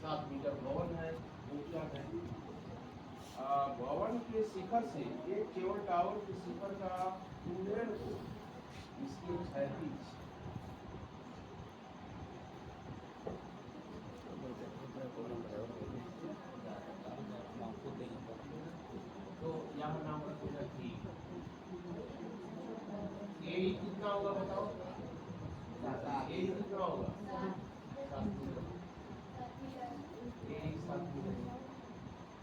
7 metre भवन है, ऊंचा है। भवन के शिखर से एक केबल टावर के शिखर का उन्नयन को इसके क्षैतिज तो यहाँ नाम रखेगा थी। ये कितना होगा बताओ? ये कितना होगा? 7 मीटर। ये 7 मीटर।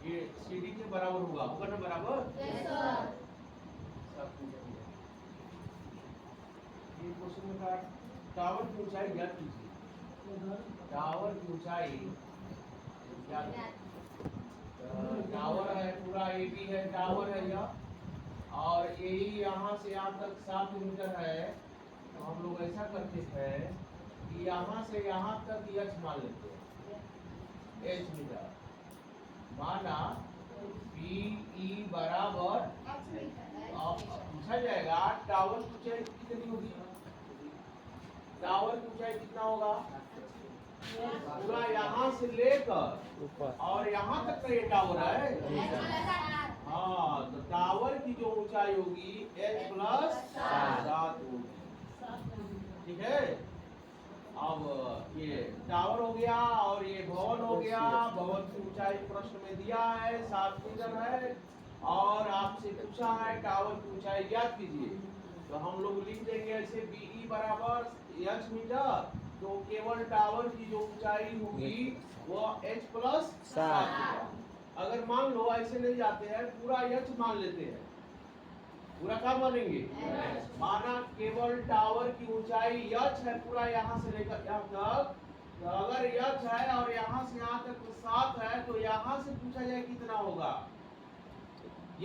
ये सीढ़ी के बराबर होगा ना बराबर? Yes sir. 7 मीटर। ये क्वेश्चन में कहा टावर की ऊंचाई ज्ञात कीजिए। टावर की ऊंचाई ज्ञात। टावर है पूरा AB है, टावर है यह, और यही यहाँ से यहाँ तक 7 मीटर है। तो हम लोग ऐसा करते हैं कि यहाँ से यहाँ तक h मान लेते हैं, h मीटर। माना BE बराबर पूछा जाएगा टावर की ऊंचाई कितनी होगी? टावर की ऊंचाई कितना होगा? पूरा यहाँ से लेकर और यहाँ तक का ये टावर है। हाँ, तो टावर की जो ऊंचाई होगी h+7 होगी। ठीक है। अब ये टावर हो गया और ये भवन हो गया। भवन की ऊंचाई प्रश्न में दिया है 7 मीटर है, और आपसे पूछा है टावर की ऊंचाई ज्ञात कीजिए। तो हम लोग लिख देंगे ऐसे BE बराबर h मीटर, तो केवल टावर की जो ऊंचाई होगी वो h+7। अगर मान लो ऐसे नहीं जाते हैं, पूरा h मान लेते हैं। पूरा क्या मानेंगे? माना केवल टावर की ऊंचाई h है पूरा यहाँ से लेकर यहाँ तक। तो अगर h है और यहाँ से यहाँ तक 7 है, तो यहाँ से पूछा जाए कितना होगा? h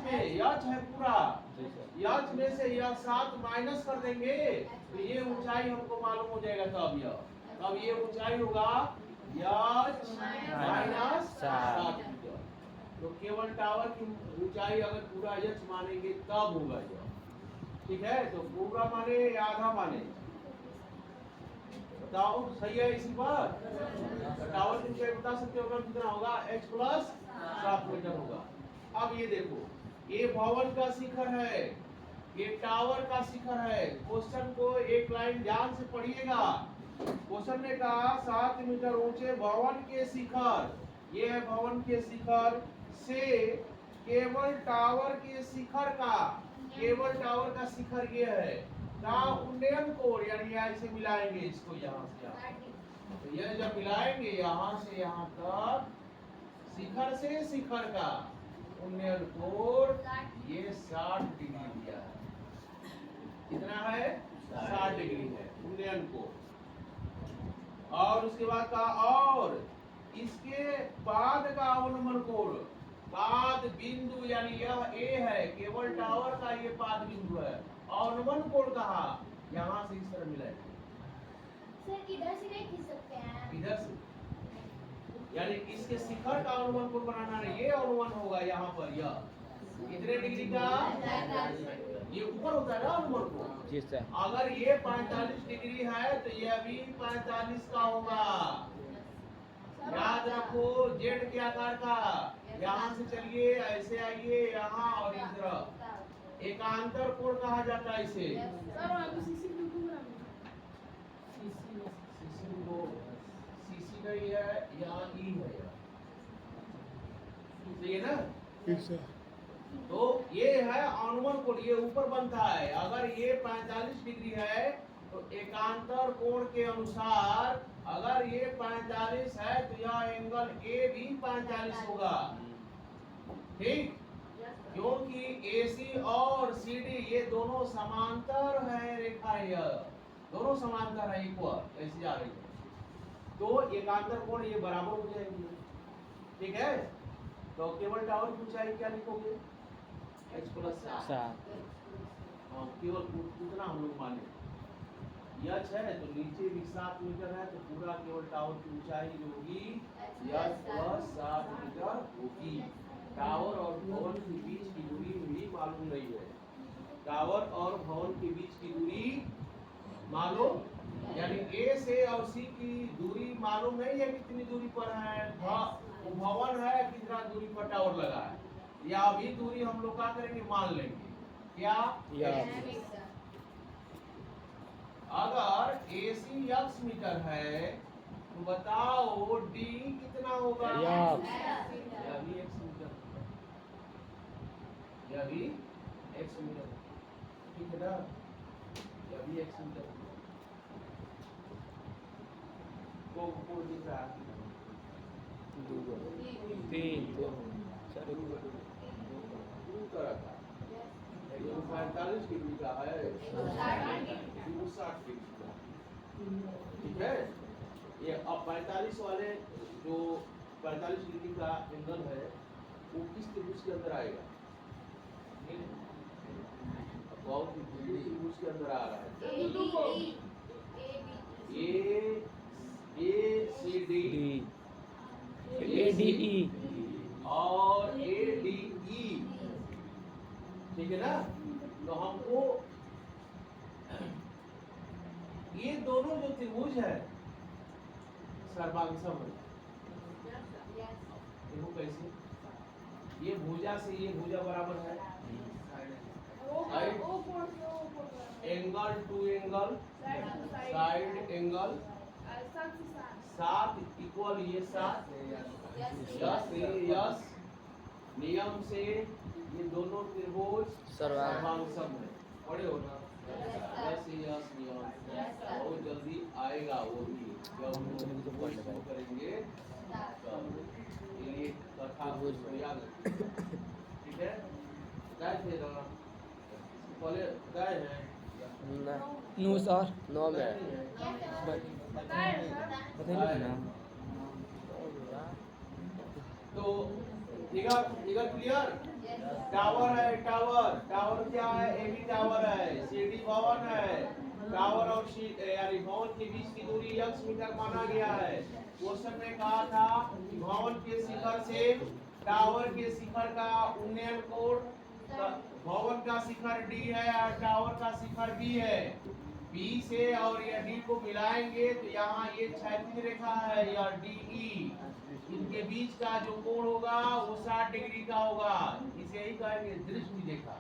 में h है पूरा, h में से यह 7 माइनस कर देंगे तो ये ऊंचाई हमको मालूम हो जाएगा। तब ये ऊंचाई होगा h-7 मीटर। तो केवल टावर की ऊंचाई अगर पूरा h मानेंगे तब होगा यह। ठीक है, तो पूरा माने या आधा माने? बताओ सही है इसी पर? टावर की ऊंचाई बता सकते हो कितना होगा? h+7 मीटर होगा। अब ये देखो, ये भवन का शिखर है, ये टावर का शिखर है। क्वेश्चन को एक लाइन ध्यान से पढ़िएगा। क्वेश्चन ने कहा 7 मीटर ऊंचे भवन के शिखर, ये है भवन के शिखर से केबल टावर के शिखर का, केबल टावर का शिखर ये है का उन्नयन कोण, यानी ऐसे मिलाएंगे इसको यहाँ से यहाँ। तो ये जब मिलाएंगे यहाँ से यहाँ तक, शिखर से शिखर का उन्नयन कोण ये 60 डिग्री दिया है। कितना है? 60 डिग्री है उन्नयन कोण। और उसके बाद का, और इसके बाद का अवनमन कोण, पाद बिंदु, यानी यह A है, केबल टावर का ये पाद बिंदु है। अवनमन कोण कहा? यहाँ से इस तरह मिलाएंगे। सर इधर से नहीं खींच सकते हैं? इधर से, यानी इसके शिखर का अनुमान कोण बनाना है। ये अनुमान होगा यहाँ पर, यह कितने डिग्री का? ये ऊपर होता है ना अनुमान कोण। अगर ये 45 डिग्री है तो यह भी 45 का होगा। याद रखो, जेड के आकार का। यहाँ से चलिए ऐसे आइए यहाँ और इस तरफ एकांतर कोण कहा जाता है इसे। सीसी नहीं है, यहाँ ई है, सही है ना? तो ये है अनुमान कोण, ये ऊपर बनता है। अगर ये 45 डिग्री है तो एकांतर कोण के अनुसार अगर ये 45 है तो यह एंगल ए भी 45 होगा। ठीक, क्योंकि AC और CD ये दोनों समांतर है रेखा, यह दोनों समांतर है, इक्वल ऐसी जा रही है। तो एकांतर कोण ये बराबर हो जाएंगे। ठीक है, तो केवल टावर की ऊंचाई क्या लिखोगे? h+7। केवल उतना हम लोग माने h है तो नीचे भी 7 मीटर है, तो पूरा केवल टावर की ऊंचाई जो होगी h+7 मीटर होगी। टावर और भवन के बीच की दूरी भी मालूम नहीं है। टावर और भवन के बीच की दूरी मालूम यानी ए से और सी की दूरी मालूम नहीं है कितनी दूरी पर है, वो भवन है कितना दूरी पर टावर लगा है, या अभी दूरी हम लोग क्या करेंगे मान लेंगे क्या अगर AC x मीटर है तो बताओ D कितना होगा, यह भी x मीटर, यह भी x मीटर, ठीक है ना, यह भी x मीटर को दिख रहा है, 3 तरह का 45 डिग्री का है, 60 डिग्री का, ठीक है। ये अब 45 वाले जो 45 डिग्री का एंगल है वो किस त्रिभुज के अंदर आएगा, बहुत त्रिभुज के अंदर आ रहा है, ACD ADE और ADE, ठीक है ना। तो हमको ये दोनों जो त्रिभुज है सर्वांग सम देखो कैसे, ये भुजा से ये भुजा बराबर है, angle to angle side angle 7 equal ये 7 यस नियम से ये दोनों त्रिभुज सर्वांग सम है, पढ़े हो ना, यस नियम बहुत जल्दी आएगा वो भी जब हम शुरू करेंगे ये कथा को याद रखिए, ठीक है। गए थे ना पहले गए हैं नो सर 9 में पता नहीं ना तो फिगर क्लियर, टावर है, टावर क्या है, AB टावर है, CD भवन है, टावर और यानी भवन के बीच की दूरी x मीटर माना गया है। क्वेश्चन में कहा था कि भवन के शिखर से टावर के शिखर का उन्नयन कोण, भवन का शिखर D है और टावर का शिखर B है, B से और ये D को मिलाएंगे तो यहाँ ये क्षैतिज रेखा है या DE, इनके बीच का जो कोण होगा वो 60 डिग्री का होगा, इसे ही कहेंगे दृष्टि रेखा,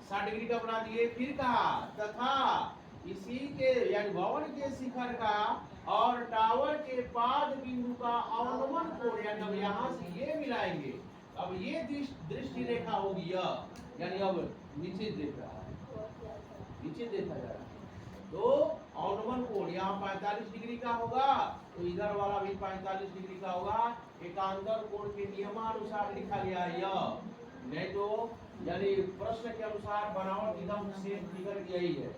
60 डिग्री का बना दिए। फिर कहा तथा इसी के यानी भवन के शिखर का और टावर के पाद बिंदु का अवनमन कोण, यानी अब यहाँ से ये मिलाएंगे, अब ये दृष्टि रेखा होगी यह, यानी अब नीचे देख रहा है, नीचे देखा जा रहा है, तो अवनमन कोण यहाँ 45 डिग्री का होगा, तो इधर वाला भी 45 डिग्री का होगा, एकांतर कोण के नियमानुसार लिखा गया है यह, नहीं तो यानी प्रश्न के अनुसार बनावट एकदम सेम फिगर यही है,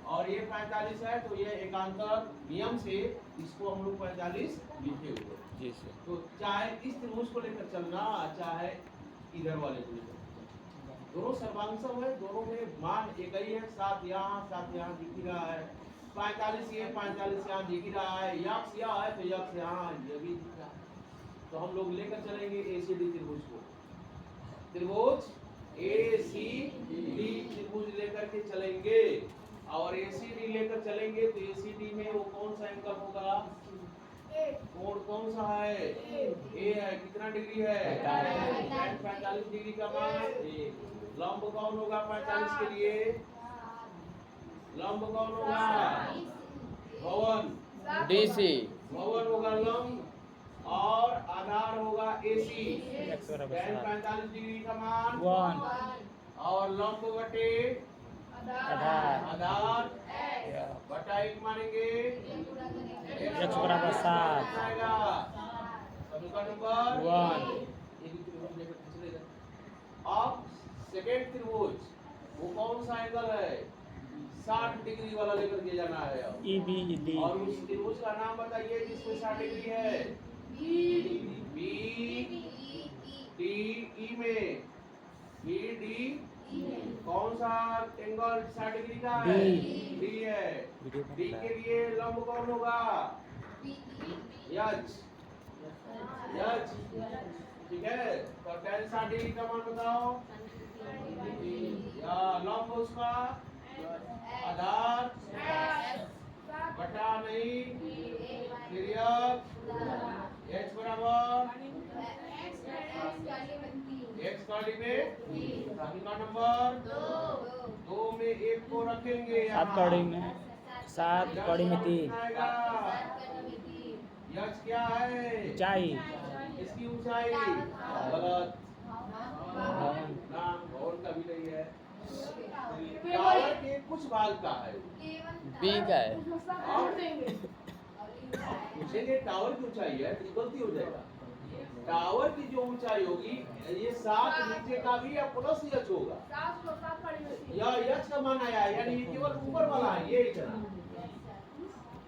और ये 45 है तो ये एकांतर नियम से इसको हम लोग 45 लिखे हुए, जी सर। तो चाहे इस त्रिभुज को लेकर चलना चाहे इधर वाले को लेकर, दोनों सर्वांगसम है, दोनों में मान एक ही है, 7 यहाँ दिख ही रहा है, 45 ये 45 यहाँ दिख ही रहा है, यक्ष यहाँ है तो यक्ष यहाँ ये भी दिख रहा है, तो हम लोग लेकर चलेंगे ACD त्रिभुज को, त्रिभुज ACD त्रिभुज लेकर के चलेंगे, और ACD लेकर चलेंगे तो ACD में वो कौन सा एंगल होगा, कोण कौन सा है, A है, कितना डिग्री है 45 डिग्री का मान, लंब कौन होगा 45 के लिए, लंब कौन होगा भवन DC भवन होगा लंब, और आधार होगा AC, 45 डिग्री का मान 1 और लंब बटे आधार बटा 1 मानेंगे, x बराबर 7 आएगा सबका नंबर 1 ये भी त्रिभुज लेकर चलेगा। अब सेकेंड त्रिभुज वो कौन सा एंगल है, 60 डिग्री वाला लेकर के जाना है अब, EBD और उस त्रिभुज का नाम बताइए जिसमें 60 डिग्री है, BDE में BD कौन सा एंगल 60 डिग्री का है, D है, D के लिए लंब कौन होगा, यच, ठीक है, तो tan 60 डिग्री का मान बताओ, या लंब उसका आधार बटा नहीं पीरियड x बराबर x कॉली में समीकरण नंबर 2 में एक को रखेंगे यहाँ। 7 कौड़ी में 7 कौड़ी में 3 आएगा यक्स क्या है ऊंचाई इसकी ऊंचाई गलत नाम और कभी नहीं है टावर के कुछ भाग का है बी का है पूछेंगे टावर की ऊंचाई है तो गलती हो जाएगा। टावर की जो ऊंचाई होगी ये 7 नीचे का भी या प्लस यच होगा या यच का मान आया है, यानी ये केवल ऊपर वाला है ये इतना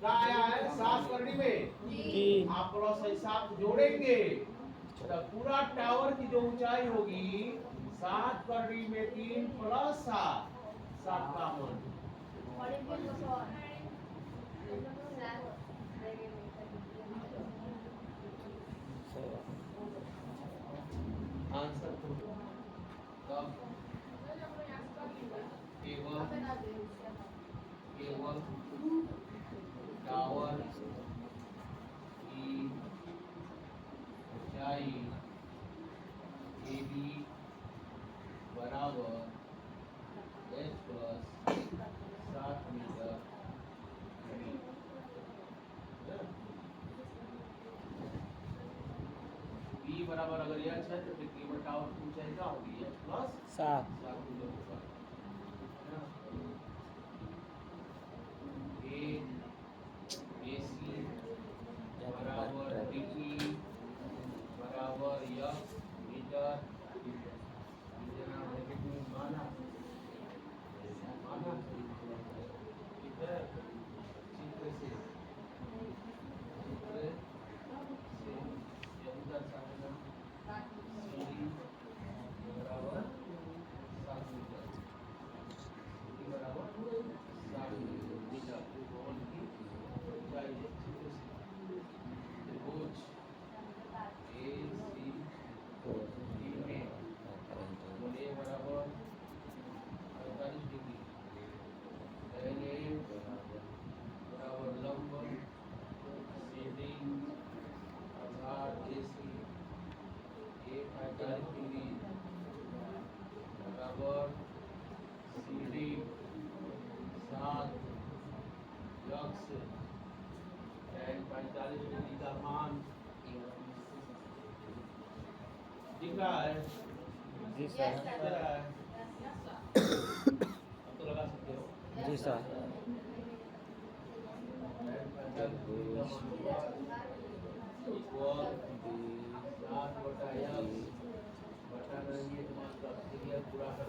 क्या आया है 7 करनी में आप प्लस 7 जोड़ेंगे तो पूरा टावर की जो ऊंचाई होगी 7 करनी में 3 प्लस 7 का मान आंसर केवल टावर की ऊंचाई AB बराबर h प्लस 7 मीटर B बराबर अगर यह है तो फिर केवल टावर की ऊंचाई क्या होगी h प्लस 7 7 मीटर होगा। AC बराबर DE बराबर यह मीटर इतना माना ठीक है चित्र से यह दर्शाएगा CD बराबर 7 मीटर बराबर 7 मीटर और की ऊंचाई है चित्र से त्रिभुज AC में कोण बराबर 48 डिग्री LA बराबर लंब CD अर्थात AC ये 45 डिग्री बराबर CD 7 यक्स tan 45 डिग्री का मान दिख रहा है जी सर दिख रहा है अब तो लगा सकते हो जी सर इक्वल 7 बटा यक्स बटा नहीं है तो मात्र पूरा कर